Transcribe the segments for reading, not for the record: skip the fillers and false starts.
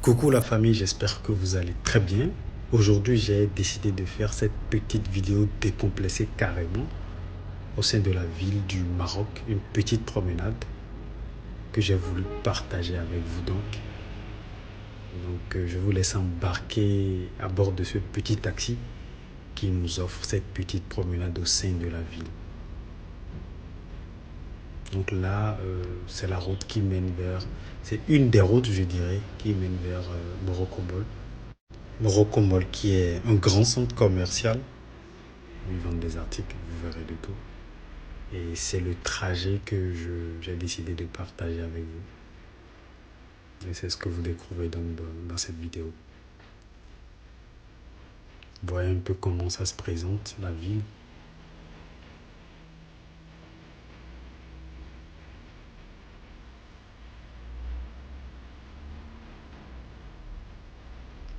Coucou la famille, j'espère que vous allez très bien. Aujourd'hui, j'ai décidé de faire cette petite vidéo décomplexée carrément au sein de la ville du Maroc, une petite promenade que j'ai voulu partager avec vous je vous laisse embarquer à bord de ce petit taxi qui nous offre cette petite promenade au sein de la ville. Donc là, c'est la route qui mène vers, c'est une des routes, je dirais, qui mène vers Morocco-Mall. Morocco-Mall qui est un grand centre commercial où ils vendent des articles, vous verrez de tout. Et c'est le trajet que j'ai décidé de partager avec vous. Et c'est ce que vous découvrez donc dans cette vidéo. Voyez un peu comment ça se présente, la ville.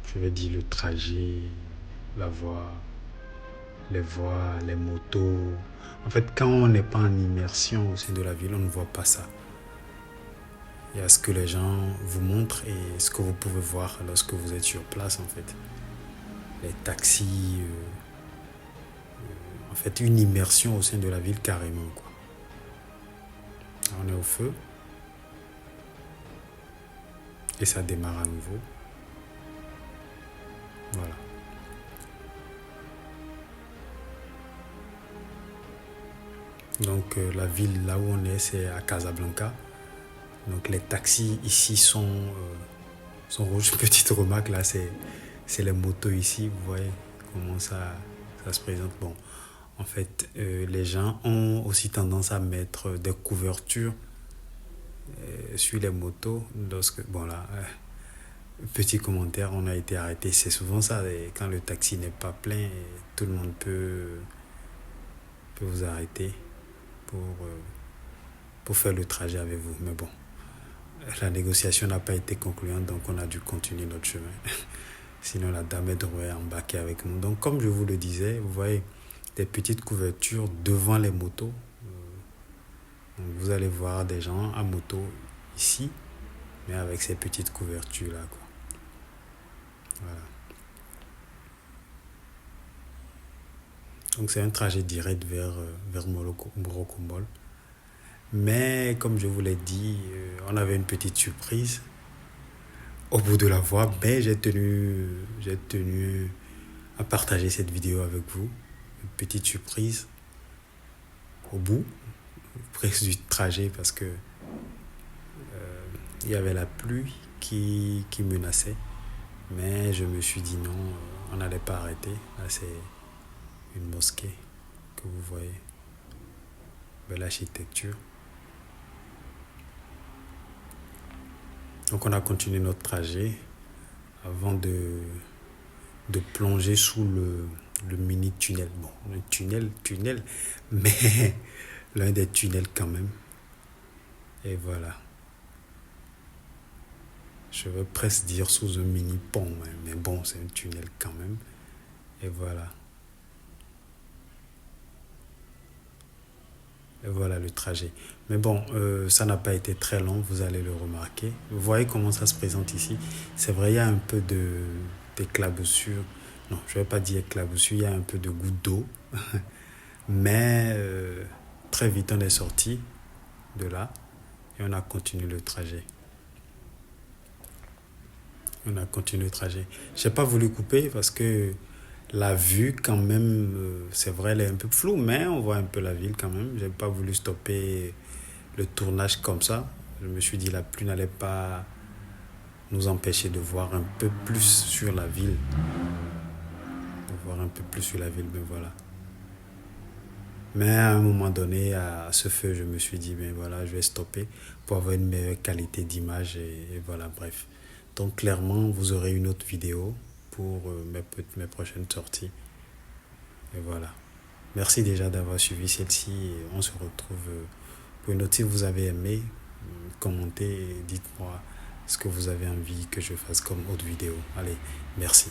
Je vais dire le trajet, la voie, les voies, les motos. En fait, quand on n'est pas en immersion au sein de la ville, on ne voit pas ça. Il y a ce que les gens vous montrent et ce que vous pouvez voir lorsque vous êtes sur place en fait. Les taxis, en fait une immersion au sein de la ville carrément quoi. On est au feu et ça démarre à nouveau. Voilà. Donc la ville là où on est, c'est à Casablanca. Donc les taxis ici sont rouges. Petite remarque là, c'est les motos ici. Vous voyez comment ça se présente. Bon, en fait, les gens ont aussi tendance à mettre des couvertures sur les motos. Bon là, petit commentaire, on a été arrêté. C'est souvent ça. Quand le taxi n'est pas plein, tout le monde peut vous arrêter pour faire le trajet avec vous. Mais bon, la négociation n'a pas été concluante, donc on a dû continuer notre chemin. Sinon, la dame devrait embarquer avec nous. Donc, comme je vous le disais, vous voyez des petites couvertures devant les motos. Donc, vous allez voir des gens à moto ici, mais avec ces petites couvertures-là, quoi. Voilà. Donc, c'est un trajet direct vers Morocco-Mall. Mais, comme je vous l'ai dit, on avait une petite surprise au bout de la voie, mais j'ai tenu à partager cette vidéo avec vous. Une petite surprise au bout, presque du trajet, parce que il y avait la pluie qui menaçait. Mais je me suis dit non, on n'allait pas arrêter. Là, c'est une mosquée que vous voyez. Belle architecture. Donc on a continué notre trajet avant de plonger sous le mini tunnel. Bon, le tunnel, mais l'un des tunnels quand même. Et voilà. Je veux presque dire sous un mini pont, mais bon, c'est un tunnel quand même. Et voilà. Et voilà le trajet. Mais bon, ça n'a pas été très long, vous allez le remarquer. Vous voyez comment ça se présente ici. C'est vrai, il y a un peu d'éclaboussure. Non, je ne vais pas dire éclaboussure, il y a un peu de goutte d'eau. Mais très vite, on est sorti de là et on a continué le trajet. Je n'ai pas voulu couper parce que la vue, quand même, c'est vrai, elle est un peu floue, mais on voit un peu la ville quand même. Je n'ai pas voulu stopper le tournage comme ça. Je me suis dit la pluie n'allait pas nous empêcher de voir un peu plus sur la ville. Mais voilà. Mais à un moment donné, à ce feu, je me suis dit, mais voilà, je vais stopper pour avoir une meilleure qualité d'image et voilà, bref. Donc clairement, vous aurez une autre vidéo pour mes prochaines sorties. Et voilà. Merci déjà d'avoir suivi celle-ci et on se retrouve pour une autre. Si vous avez aimé, commentez et dites-moi ce que vous avez envie que je fasse comme autre vidéo. Allez, merci.